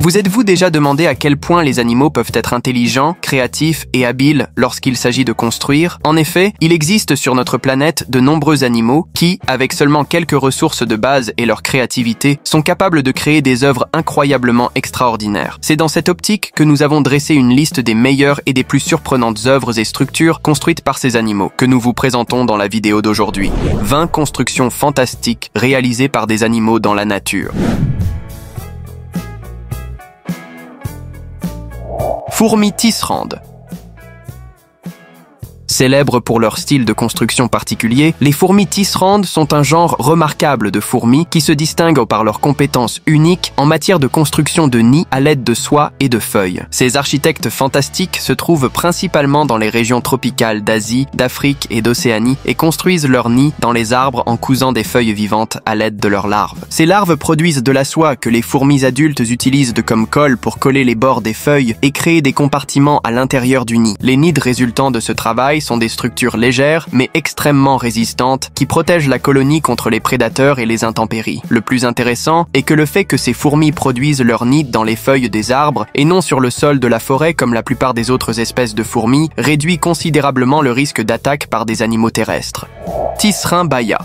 Vous êtes-vous déjà demandé à quel point les animaux peuvent être intelligents, créatifs et habiles lorsqu'il s'agit de construire? En effet, il existe sur notre planète de nombreux animaux qui, avec seulement quelques ressources de base et leur créativité, sont capables de créer des œuvres incroyablement extraordinaires. C'est dans cette optique que nous avons dressé une liste des meilleures et des plus surprenantes œuvres et structures construites par ces animaux, que nous vous présentons dans la vidéo d'aujourd'hui. 20 constructions fantastiques réalisées par des animaux dans la nature. Fourmis tisserandes. Célèbres pour leur style de construction particulier, les fourmis tisserandes sont un genre remarquable de fourmis qui se distinguent par leurs compétences uniques en matière de construction de nids à l'aide de soie et de feuilles. Ces architectes fantastiques se trouvent principalement dans les régions tropicales d'Asie, d'Afrique et d'Océanie et construisent leurs nids dans les arbres en cousant des feuilles vivantes à l'aide de leurs larves. Ces larves produisent de la soie que les fourmis adultes utilisent comme colle pour coller les bords des feuilles et créer des compartiments à l'intérieur du nid. Les nids résultant de ce travail sont des structures légères mais extrêmement résistantes qui protègent la colonie contre les prédateurs et les intempéries. Le plus intéressant est que le fait que ces fourmis produisent leurs nids dans les feuilles des arbres et non sur le sol de la forêt comme la plupart des autres espèces de fourmis réduit considérablement le risque d'attaque par des animaux terrestres. Tisserin baya.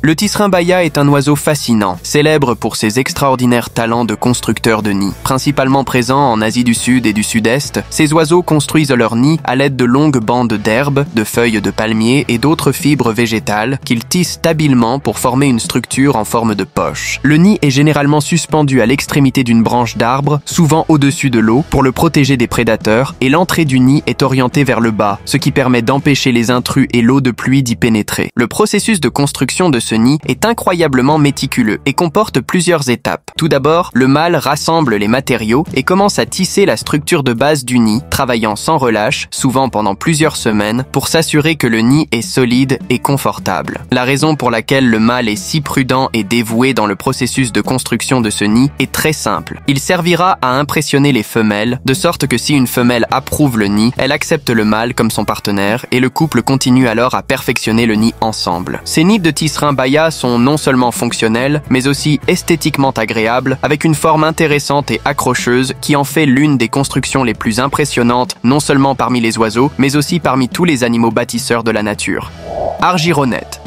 Le tisserin baya est un oiseau fascinant, célèbre pour ses extraordinaires talents de constructeur de nids. Principalement présent en Asie du Sud et du Sud-Est, ces oiseaux construisent leurs nids à l'aide de longues bandes d'herbes, de feuilles de palmier et d'autres fibres végétales qu'ils tissent habilement pour former une structure en forme de poche. Le nid est généralement suspendu à l'extrémité d'une branche d'arbre, souvent au-dessus de l'eau, pour le protéger des prédateurs, et l'entrée du nid est orientée vers le bas, ce qui permet d'empêcher les intrus et l'eau de pluie d'y pénétrer. Le processus de construction de ce nid est incroyablement méticuleux et comporte plusieurs étapes. Tout d'abord, le mâle rassemble les matériaux et commence à tisser la structure de base du nid, travaillant sans relâche, souvent pendant plusieurs semaines, pour s'assurer que le nid est solide et confortable. La raison pour laquelle le mâle est si prudent et dévoué dans le processus de construction de ce nid est très simple. Il servira à impressionner les femelles, de sorte que si une femelle approuve le nid, elle accepte le mâle comme son partenaire et le couple continue alors à perfectionner le nid ensemble. Ces nids de tisserin baya sont non seulement fonctionnels, mais aussi esthétiquement agréables, avec une forme intéressante et accrocheuse qui en fait l'une des constructions les plus impressionnantes, non seulement parmi les oiseaux, mais aussi parmi tous les animaux bâtisseurs de la nature. Argironnette.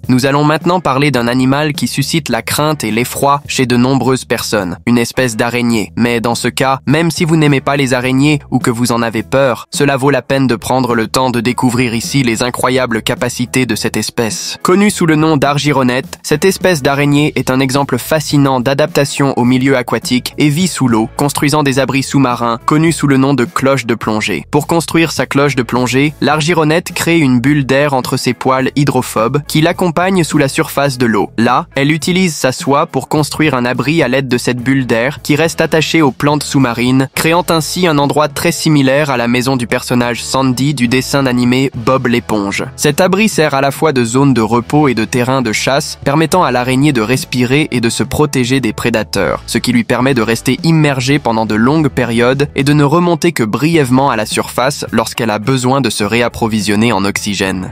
Nous allons maintenant parler d'un animal qui suscite la crainte et l'effroi chez de nombreuses personnes, une espèce d'araignée. Mais dans ce cas, même si vous n'aimez pas les araignées ou que vous en avez peur, cela vaut la peine de prendre le temps de découvrir ici les incroyables capacités de cette espèce. Connue sous le nom d'argironnette, cette espèce d'araignée est un exemple fascinant d'adaptation au milieu aquatique et vit sous l'eau, construisant des abris sous-marins connus sous le nom de cloche de plongée. Pour construire sa cloche de plongée, l'argironnette crée une bulle d'air entre ses poils hydrophobes qui l'accompagnent sous la surface de l'eau. Là, elle utilise sa soie pour construire un abri à l'aide de cette bulle d'air qui reste attachée aux plantes sous-marines, créant ainsi un endroit très similaire à la maison du personnage Sandy du dessin animé Bob l'éponge. Cet abri sert à la fois de zone de repos et de terrain de chasse, permettant à l'araignée de respirer et de se protéger des prédateurs, ce qui lui permet de rester immergée pendant de longues périodes et de ne remonter que brièvement à la surface lorsqu'elle a besoin de se réapprovisionner en oxygène.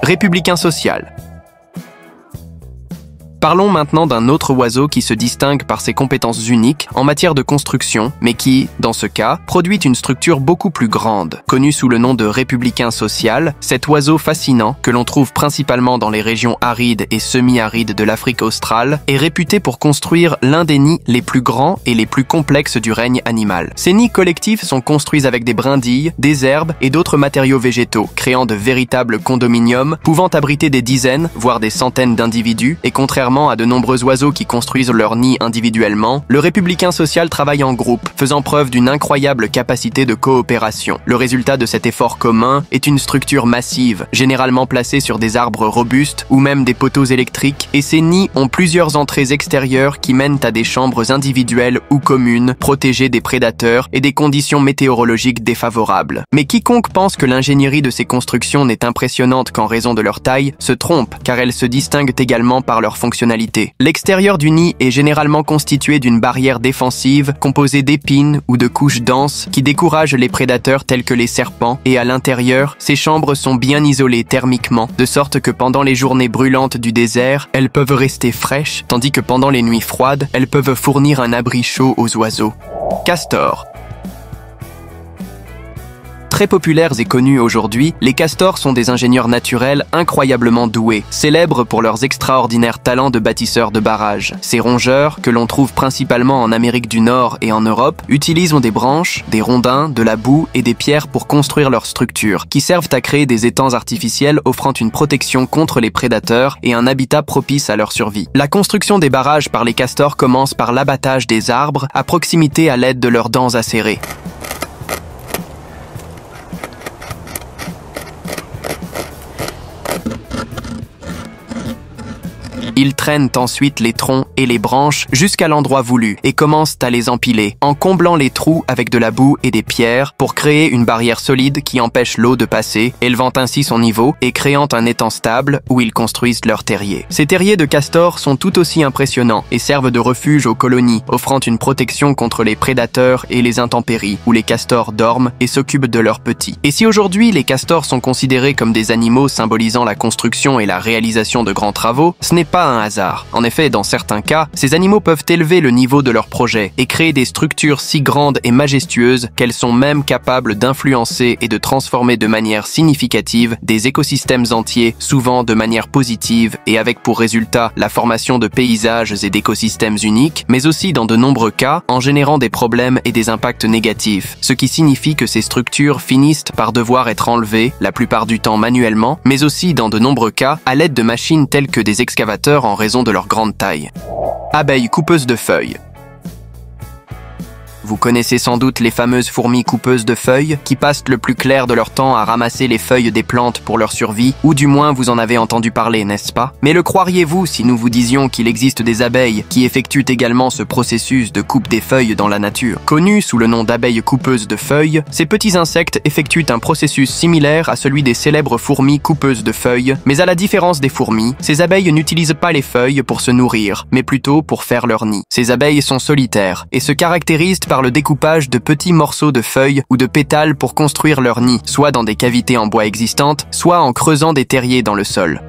Républicain social. Parlons maintenant d'un autre oiseau qui se distingue par ses compétences uniques en matière de construction, mais qui, dans ce cas, produit une structure beaucoup plus grande. Connu sous le nom de républicain social, cet oiseau fascinant, que l'on trouve principalement dans les régions arides et semi-arides de l'Afrique australe, est réputé pour construire l'un des nids les plus grands et les plus complexes du règne animal. Ces nids collectifs sont construits avec des brindilles, des herbes et d'autres matériaux végétaux, créant de véritables condominiums pouvant abriter des dizaines, voire des centaines d'individus, et contrairement à de nombreux oiseaux qui construisent leur nid individuellement, le républicain social travaille en groupe, faisant preuve d'une incroyable capacité de coopération. Le résultat de cet effort commun est une structure massive, généralement placée sur des arbres robustes ou même des poteaux électriques, et ces nids ont plusieurs entrées extérieures qui mènent à des chambres individuelles ou communes, protégées des prédateurs et des conditions météorologiques défavorables. Mais quiconque pense que l'ingénierie de ces constructions n'est impressionnante qu'en raison de leur taille se trompe, car elles se distinguent également par leur fonctionnement fonctionnalités. L'extérieur du nid est généralement constitué d'une barrière défensive composée d'épines ou de couches denses qui découragent les prédateurs tels que les serpents, et à l'intérieur, ces chambres sont bien isolées thermiquement, de sorte que pendant les journées brûlantes du désert, elles peuvent rester fraîches, tandis que pendant les nuits froides, elles peuvent fournir un abri chaud aux oiseaux. Castors. Très populaires et connus aujourd'hui, les castors sont des ingénieurs naturels incroyablement doués, célèbres pour leurs extraordinaires talents de bâtisseurs de barrages. Ces rongeurs, que l'on trouve principalement en Amérique du Nord et en Europe, utilisent des branches, des rondins, de la boue et des pierres pour construire leurs structures, qui servent à créer des étangs artificiels offrant une protection contre les prédateurs et un habitat propice à leur survie. La construction des barrages par les castors commence par l'abattage des arbres à proximité à l'aide de leurs dents acérées. Ils traînent ensuite les troncs et les branches jusqu'à l'endroit voulu et commencent à les empiler, en comblant les trous avec de la boue et des pierres pour créer une barrière solide qui empêche l'eau de passer, élevant ainsi son niveau et créant un étang stable où ils construisent leurs terriers. Ces terriers de castors sont tout aussi impressionnants et servent de refuge aux colonies, offrant une protection contre les prédateurs et les intempéries, où les castors dorment et s'occupent de leurs petits. Et si aujourd'hui les castors sont considérés comme des animaux symbolisant la construction et la réalisation de grands travaux, ce n'est pas un hasard. En effet, dans certains cas, ces animaux peuvent élever le niveau de leurs projets et créer des structures si grandes et majestueuses qu'elles sont même capables d'influencer et de transformer de manière significative des écosystèmes entiers, souvent de manière positive et avec pour résultat la formation de paysages et d'écosystèmes uniques, mais aussi dans de nombreux cas en générant des problèmes et des impacts négatifs, ce qui signifie que ces structures finissent par devoir être enlevées, la plupart du temps manuellement, mais aussi dans de nombreux cas à l'aide de machines telles que des excavateurs en raison de leur grande taille. Abeilles coupeuses de feuilles. Vous connaissez sans doute les fameuses fourmis coupeuses de feuilles qui passent le plus clair de leur temps à ramasser les feuilles des plantes pour leur survie, ou du moins vous en avez entendu parler, n'est-ce pas? Mais le croiriez-vous si nous vous disions qu'il existe des abeilles qui effectuent également ce processus de coupe des feuilles dans la nature? Connus sous le nom d'abeilles coupeuses de feuilles, ces petits insectes effectuent un processus similaire à celui des célèbres fourmis coupeuses de feuilles, mais à la différence des fourmis, ces abeilles n'utilisent pas les feuilles pour se nourrir, mais plutôt pour faire leur nid. Ces abeilles sont solitaires et se caractérisent par le découpage de petits morceaux de feuilles ou de pétales pour construire leur nid, soit dans des cavités en bois existantes, soit en creusant des terriers dans le sol.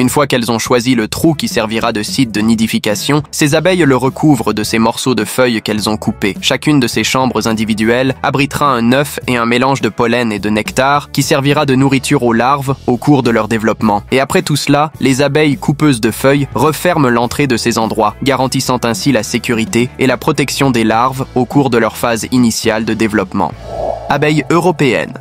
Une fois qu'elles ont choisi le trou qui servira de site de nidification, ces abeilles le recouvrent de ces morceaux de feuilles qu'elles ont coupés. Chacune de ces chambres individuelles abritera un œuf et un mélange de pollen et de nectar qui servira de nourriture aux larves au cours de leur développement. Et après tout cela, les abeilles coupeuses de feuilles referment l'entrée de ces endroits, garantissant ainsi la sécurité et la protection des larves au cours de leur phase initiale de développement. Abeilles européennes.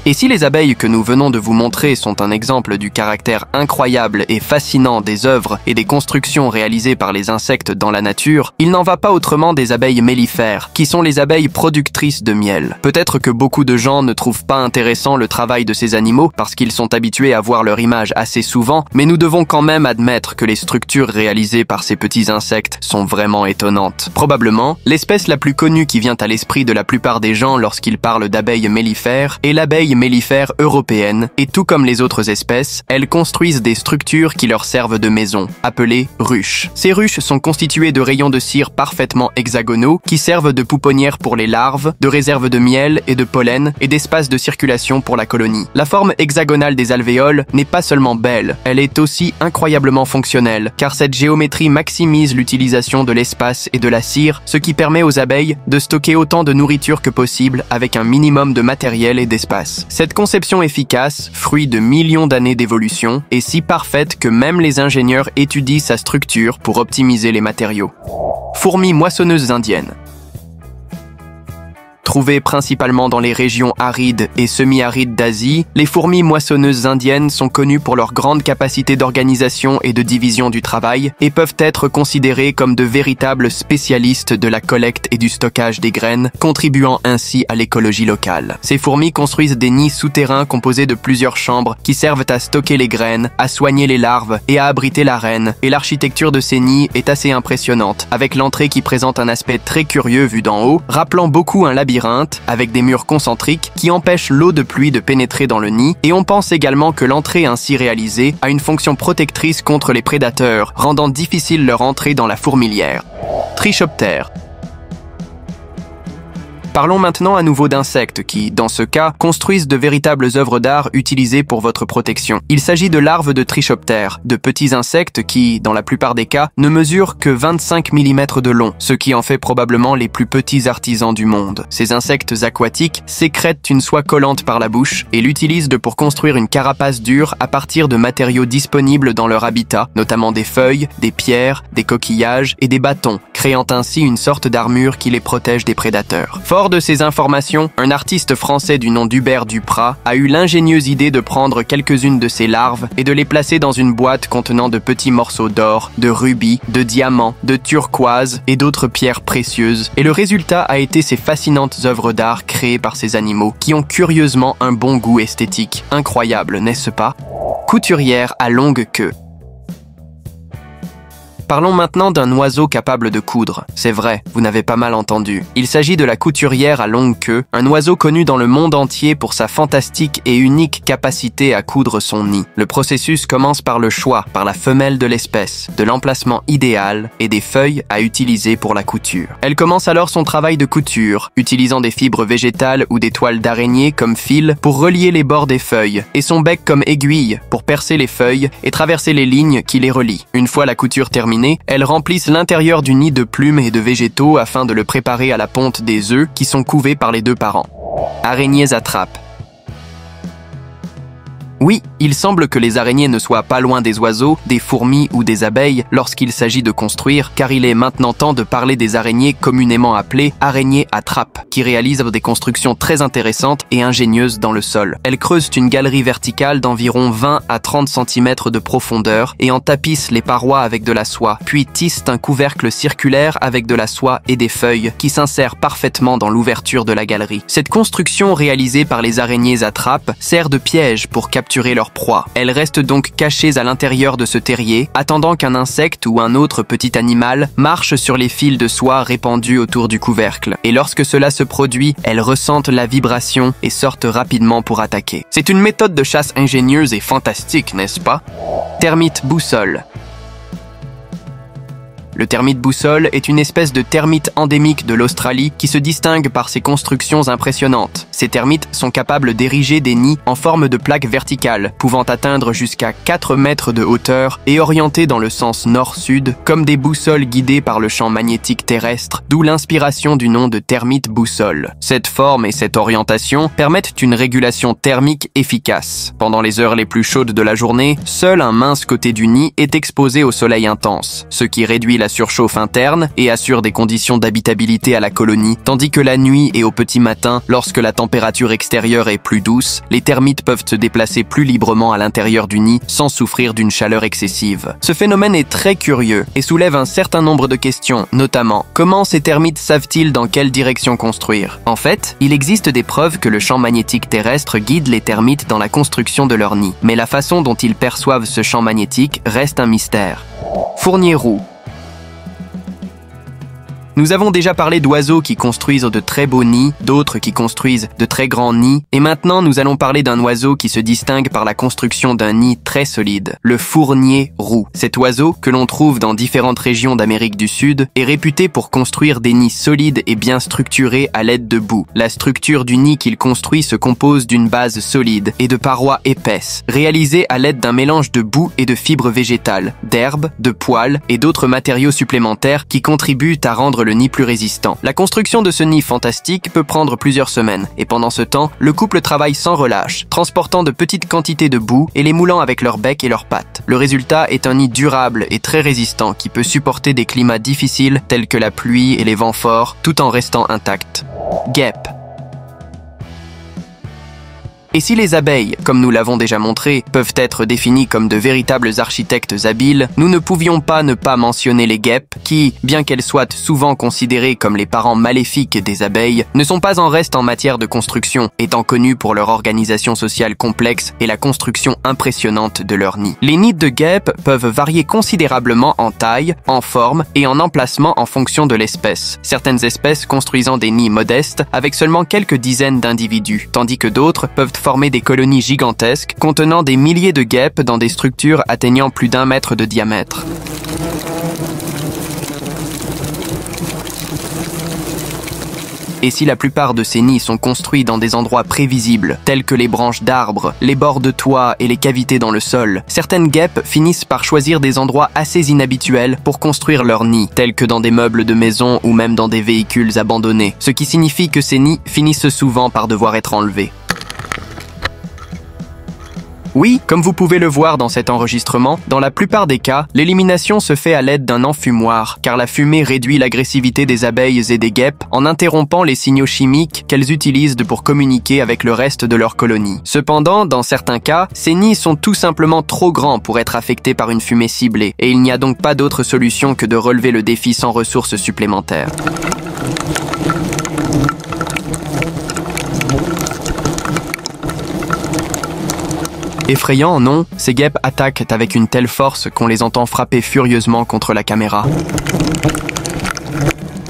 Et si les abeilles que nous venons de vous montrer sont un exemple du caractère incroyable et fascinant des œuvres et des constructions réalisées par les insectes dans la nature, il n'en va pas autrement des abeilles mellifères, qui sont les abeilles productrices de miel. Peut-être que beaucoup de gens ne trouvent pas intéressant le travail de ces animaux parce qu'ils sont habitués à voir leur image assez souvent, mais nous devons quand même admettre que les structures réalisées par ces petits insectes sont vraiment étonnantes. Probablement, l'espèce la plus connue qui vient à l'esprit de la plupart des gens lorsqu'ils parlent d'abeilles mellifères est l'abeille mellifères européennes, et tout comme les autres espèces, elles construisent des structures qui leur servent de maison, appelées ruches. Ces ruches sont constituées de rayons de cire parfaitement hexagonaux qui servent de pouponnières pour les larves, de réserves de miel et de pollen et d'espaces de circulation pour la colonie. La forme hexagonale des alvéoles n'est pas seulement belle, elle est aussi incroyablement fonctionnelle, car cette géométrie maximise l'utilisation de l'espace et de la cire, ce qui permet aux abeilles de stocker autant de nourriture que possible avec un minimum de matériel et d'espace. Cette conception efficace, fruit de millions d'années d'évolution, est si parfaite que même les ingénieurs étudient sa structure pour optimiser les matériaux. Fourmis moissonneuses indiennes. Trouvées principalement dans les régions arides et semi-arides d'Asie, les fourmis moissonneuses indiennes sont connues pour leur grande capacité d'organisation et de division du travail et peuvent être considérées comme de véritables spécialistes de la collecte et du stockage des graines, contribuant ainsi à l'écologie locale. Ces fourmis construisent des nids souterrains composés de plusieurs chambres qui servent à stocker les graines, à soigner les larves et à abriter la reine, et l'architecture de ces nids est assez impressionnante, avec l'entrée qui présente un aspect très curieux vu d'en haut, rappelant beaucoup un labyrinthe labyrinthe avec des murs concentriques qui empêchent l'eau de pluie de pénétrer dans le nid, et on pense également que l'entrée ainsi réalisée a une fonction protectrice contre les prédateurs, rendant difficile leur entrée dans la fourmilière. Trichoptères. Parlons maintenant à nouveau d'insectes qui, dans ce cas, construisent de véritables œuvres d'art utilisées pour votre protection. Il s'agit de larves de trichoptères, de petits insectes qui, dans la plupart des cas, ne mesurent que 25 mm de long, ce qui en fait probablement les plus petits artisans du monde. Ces insectes aquatiques sécrètent une soie collante par la bouche et l'utilisent pour construire une carapace dure à partir de matériaux disponibles dans leur habitat, notamment des feuilles, des pierres, des coquillages et des bâtons, créant ainsi une sorte d'armure qui les protège des prédateurs. Fort de ces informations, un artiste français du nom d'Hubert Duprat a eu l'ingénieuse idée de prendre quelques-unes de ces larves et de les placer dans une boîte contenant de petits morceaux d'or, de rubis, de diamants, de turquoise et d'autres pierres précieuses, et le résultat a été ces fascinantes œuvres d'art créées par ces animaux qui ont curieusement un bon goût esthétique. Incroyable, n'est-ce pas? Couturière à longue queue. Parlons maintenant d'un oiseau capable de coudre. C'est vrai, vous n'avez pas mal entendu. Il s'agit de la couturière à longue queue, un oiseau connu dans le monde entier pour sa fantastique et unique capacité à coudre son nid. Le processus commence par le choix, par la femelle de l'espèce, de l'emplacement idéal et des feuilles à utiliser pour la couture. Elle commence alors son travail de couture, utilisant des fibres végétales ou des toiles d'araignée comme fil pour relier les bords des feuilles, et son bec comme aiguille pour percer les feuilles et traverser les lignes qui les relient. Une fois la couture terminée, elles remplissent l'intérieur du nid de plumes et de végétaux afin de le préparer à la ponte des œufs qui sont couvés par les deux parents. Araignées à trappe. Oui, il semble que les araignées ne soient pas loin des oiseaux, des fourmis ou des abeilles lorsqu'il s'agit de construire, car il est maintenant temps de parler des araignées communément appelées araignées à trappe, qui réalisent des constructions très intéressantes et ingénieuses dans le sol. Elles creusent une galerie verticale d'environ 20 à 30 cm de profondeur et en tapissent les parois avec de la soie, puis tissent un couvercle circulaire avec de la soie et des feuilles qui s'insèrent parfaitement dans l'ouverture de la galerie. Cette construction réalisée par les araignées à trappe sert de piège pour capturer leur proie. Elles restent donc cachées à l'intérieur de ce terrier, attendant qu'un insecte ou un autre petit animal marche sur les fils de soie répandus autour du couvercle. Et lorsque cela se produit, elles ressentent la vibration et sortent rapidement pour attaquer. C'est une méthode de chasse ingénieuse et fantastique, n'est-ce pas? Termite boussole. Le termite boussole est une espèce de termite endémique de l'Australie qui se distingue par ses constructions impressionnantes. Ces termites sont capables d'ériger des nids en forme de plaques verticales, pouvant atteindre jusqu'à 4 mètres de hauteur et orientés dans le sens nord-sud, comme des boussoles guidées par le champ magnétique terrestre, d'où l'inspiration du nom de termite boussole. Cette forme et cette orientation permettent une régulation thermique efficace. Pendant les heures les plus chaudes de la journée, seul un mince côté du nid est exposé au soleil intense, ce qui réduit la surchauffe interne et assure des conditions d'habitabilité à la colonie, tandis que la nuit et au petit matin, lorsque la température extérieure est plus douce, les termites peuvent se déplacer plus librement à l'intérieur du nid sans souffrir d'une chaleur excessive. Ce phénomène est très curieux et soulève un certain nombre de questions, notamment comment ces termites savent-ils dans quelle direction construire? En fait, il existe des preuves que le champ magnétique terrestre guide les termites dans la construction de leur nid, mais la façon dont ils perçoivent ce champ magnétique reste un mystère. Fournier roux. Nous avons déjà parlé d'oiseaux qui construisent de très beaux nids, d'autres qui construisent de très grands nids, et maintenant nous allons parler d'un oiseau qui se distingue par la construction d'un nid très solide, le fournier roux. Cet oiseau, que l'on trouve dans différentes régions d'Amérique du Sud, est réputé pour construire des nids solides et bien structurés à l'aide de boue. La structure du nid qu'il construit se compose d'une base solide et de parois épaisses, réalisées à l'aide d'un mélange de boue et de fibres végétales, d'herbes, de poils et d'autres matériaux supplémentaires qui contribuent à rendre le nid plus résistant. La construction de ce nid fantastique peut prendre plusieurs semaines, et pendant ce temps, le couple travaille sans relâche, transportant de petites quantités de boue et les moulant avec leurs becs et leurs pattes. Le résultat est un nid durable et très résistant qui peut supporter des climats difficiles tels que la pluie et les vents forts, tout en restant intact. Guêpe. Et si les abeilles, comme nous l'avons déjà montré, peuvent être définies comme de véritables architectes habiles, nous ne pouvions pas ne pas mentionner les guêpes qui, bien qu'elles soient souvent considérées comme les parents maléfiques des abeilles, ne sont pas en reste en matière de construction, étant connues pour leur organisation sociale complexe et la construction impressionnante de leurs nids. Les nids de guêpes peuvent varier considérablement en taille, en forme et en emplacement en fonction de l'espèce. Certaines espèces construisant des nids modestes avec seulement quelques dizaines d'individus, tandis que d'autres peuvent former des colonies gigantesques contenant des milliers de guêpes dans des structures atteignant plus d'1 mètre de diamètre. Et si la plupart de ces nids sont construits dans des endroits prévisibles, tels que les branches d'arbres, les bords de toit et les cavités dans le sol, certaines guêpes finissent par choisir des endroits assez inhabituels pour construire leurs nids, tels que dans des meubles de maison ou même dans des véhicules abandonnés, ce qui signifie que ces nids finissent souvent par devoir être enlevés. Oui, comme vous pouvez le voir dans cet enregistrement, dans la plupart des cas, l'élimination se fait à l'aide d'un enfumoir, car la fumée réduit l'agressivité des abeilles et des guêpes en interrompant les signaux chimiques qu'elles utilisent pour communiquer avec le reste de leur colonie. Cependant, dans certains cas, ces nids sont tout simplement trop grands pour être affectés par une fumée ciblée, et il n'y a donc pas d'autre solution que de relever le défi sans ressources supplémentaires. Effrayant, non, ces guêpes attaquent avec une telle force qu'on les entend frapper furieusement contre la caméra.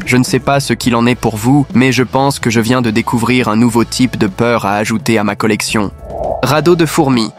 Je ne sais pas ce qu'il en est pour vous, mais je pense que je viens de découvrir un nouveau type de peur à ajouter à ma collection. Radeau de fourmis.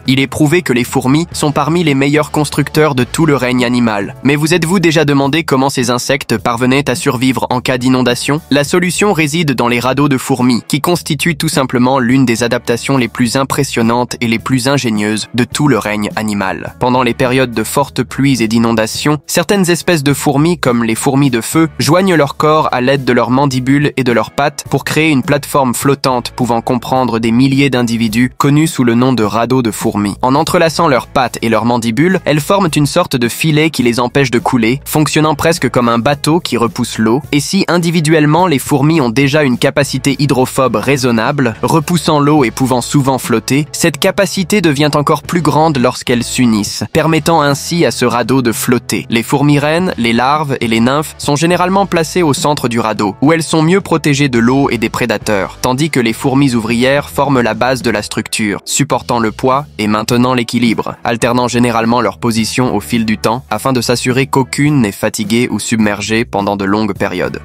Il est prouvé que les fourmis sont parmi les meilleurs constructeurs de tout le règne animal. Mais vous êtes-vous déjà demandé comment ces insectes parvenaient à survivre en cas d'inondation? La solution réside dans les radeaux de fourmis, qui constituent tout simplement l'une des adaptations les plus impressionnantes et les plus ingénieuses de tout le règne animal. Pendant les périodes de fortes pluies et d'inondations, certaines espèces de fourmis, comme les fourmis de feu, joignent leur corps à l'aide de leurs mandibules et de leurs pattes pour créer une plateforme flottante pouvant comprendre des milliers d'individus connus sous le nom de radeaux de fourmis. En entrelaçant leurs pattes et leurs mandibules, elles forment une sorte de filet qui les empêche de couler, fonctionnant presque comme un bateau qui repousse l'eau. Et si individuellement les fourmis ont déjà une capacité hydrophobe raisonnable, repoussant l'eau et pouvant souvent flotter, cette capacité devient encore plus grande lorsqu'elles s'unissent, permettant ainsi à ce radeau de flotter. Les fourmis reines, les larves et les nymphes sont généralement placées au centre du radeau, où elles sont mieux protégées de l'eau et des prédateurs, tandis que les fourmis ouvrières forment la base de la structure, supportant le poids et maintenant l'équilibre, alternant généralement leur position au fil du temps afin de s'assurer qu'aucune n'est fatiguée ou submergée pendant de longues périodes.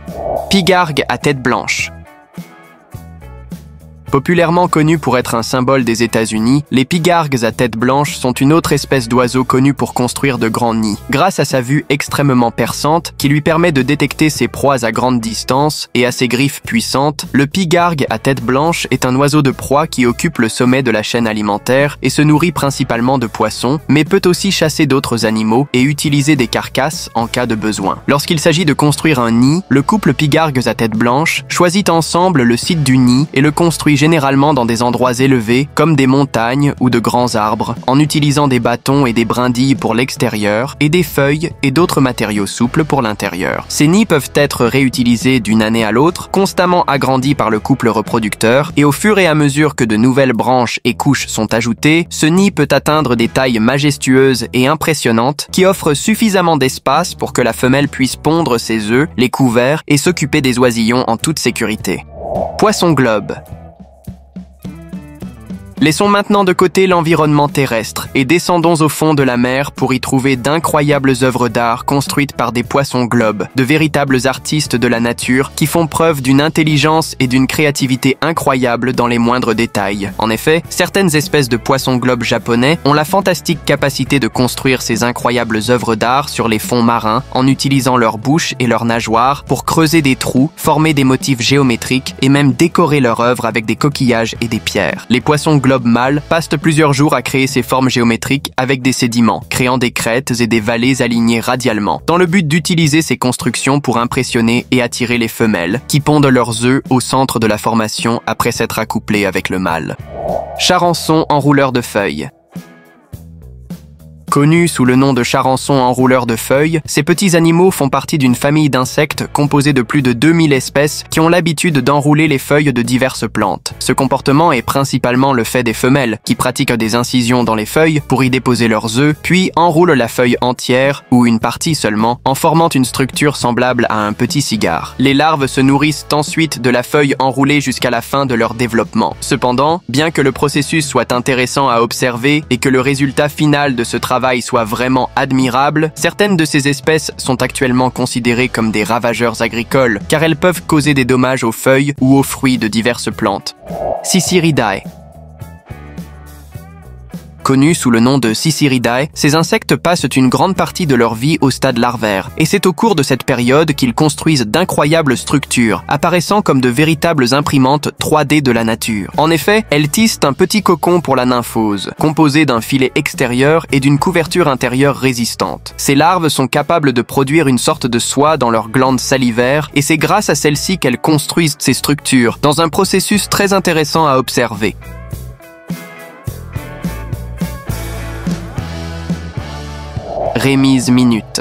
Pigargue à tête blanche. Populairement connus pour être un symbole des États-Unis, les pigargues à tête blanche sont une autre espèce d'oiseau connue pour construire de grands nids. Grâce à sa vue extrêmement perçante, qui lui permet de détecter ses proies à grande distance, et à ses griffes puissantes, le pigargue à tête blanche est un oiseau de proie qui occupe le sommet de la chaîne alimentaire et se nourrit principalement de poissons, mais peut aussi chasser d'autres animaux et utiliser des carcasses en cas de besoin. Lorsqu'il s'agit de construire un nid, le couple pigargues à tête blanche choisit ensemble le site du nid et le construit généralement dans des endroits élevés comme des montagnes ou de grands arbres, en utilisant des bâtons et des brindilles pour l'extérieur et des feuilles et d'autres matériaux souples pour l'intérieur. Ces nids peuvent être réutilisés d'une année à l'autre, constamment agrandis par le couple reproducteur, et au fur et à mesure que de nouvelles branches et couches sont ajoutées, ce nid peut atteindre des tailles majestueuses et impressionnantes qui offrent suffisamment d'espace pour que la femelle puisse pondre ses œufs, les couverts et s'occuper des oisillons en toute sécurité. Poisson globe. Laissons maintenant de côté l'environnement terrestre et descendons au fond de la mer pour y trouver d'incroyables œuvres d'art construites par des poissons globes, de véritables artistes de la nature qui font preuve d'une intelligence et d'une créativité incroyables dans les moindres détails. En effet, certaines espèces de poissons globes japonais ont la fantastique capacité de construire ces incroyables œuvres d'art sur les fonds marins en utilisant leur bouche et leurs nageoires pour creuser des trous, former des motifs géométriques et même décorer leur œuvre avec des coquillages et des pierres. Les poissons globes mâles passent plusieurs jours à créer ces formes géométriques avec des sédiments, créant des crêtes et des vallées alignées radialement, dans le but d'utiliser ces constructions pour impressionner et attirer les femelles, qui pondent leurs œufs au centre de la formation après s'être accouplées avec le mâle. Charançon enrouleur de feuilles. Connus sous le nom de charançons enrouleurs de feuilles, ces petits animaux font partie d'une famille d'insectes composée de plus de 2000 espèces qui ont l'habitude d'enrouler les feuilles de diverses plantes. Ce comportement est principalement le fait des femelles, qui pratiquent des incisions dans les feuilles pour y déposer leurs œufs, puis enroulent la feuille entière, ou une partie seulement, en formant une structure semblable à un petit cigare. Les larves se nourrissent ensuite de la feuille enroulée jusqu'à la fin de leur développement. Cependant, bien que le processus soit intéressant à observer et que le résultat final de ce travail soit vraiment admirable, certaines de ces espèces sont actuellement considérées comme des ravageurs agricoles, car elles peuvent causer des dommages aux feuilles ou aux fruits de diverses plantes. Siciridae. Connus sous le nom de Siciridae, ces insectes passent une grande partie de leur vie au stade larvaire, et c'est au cours de cette période qu'ils construisent d'incroyables structures, apparaissant comme de véritables imprimantes 3D de la nature. En effet, elles tissent un petit cocon pour la nymphose, composé d'un filet extérieur et d'une couverture intérieure résistante. Ces larves sont capables de produire une sorte de soie dans leurs glandes salivaires, et c'est grâce à celles-ci qu'elles construisent ces structures, dans un processus très intéressant à observer. Rémise minute.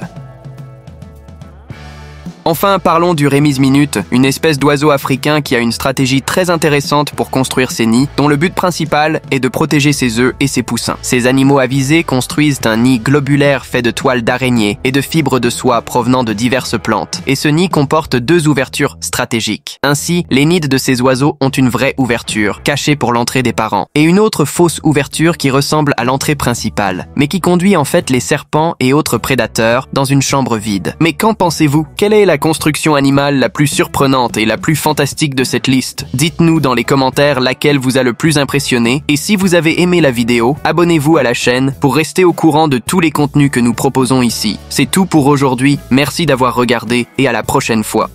Enfin, parlons du Rémise minute, une espèce d'oiseau africain qui a une stratégie très intéressante pour construire ses nids, dont le but principal est de protéger ses œufs et ses poussins. Ces animaux avisés construisent un nid globulaire fait de toiles d'araignée et de fibres de soie provenant de diverses plantes, et ce nid comporte 2 ouvertures stratégiques. Ainsi, les nids de ces oiseaux ont une vraie ouverture, cachée pour l'entrée des parents, et une autre fausse ouverture qui ressemble à l'entrée principale, mais qui conduit en fait les serpents et autres prédateurs dans une chambre vide. Mais qu'en pensez-vous? Quelle est la construction animale la plus surprenante et la plus fantastique de cette liste? Dites-nous dans les commentaires laquelle vous a le plus impressionné, et si vous avez aimé la vidéo, abonnez-vous à la chaîne pour rester au courant de tous les contenus que nous proposons ici. C'est tout pour aujourd'hui, merci d'avoir regardé et à la prochaine fois.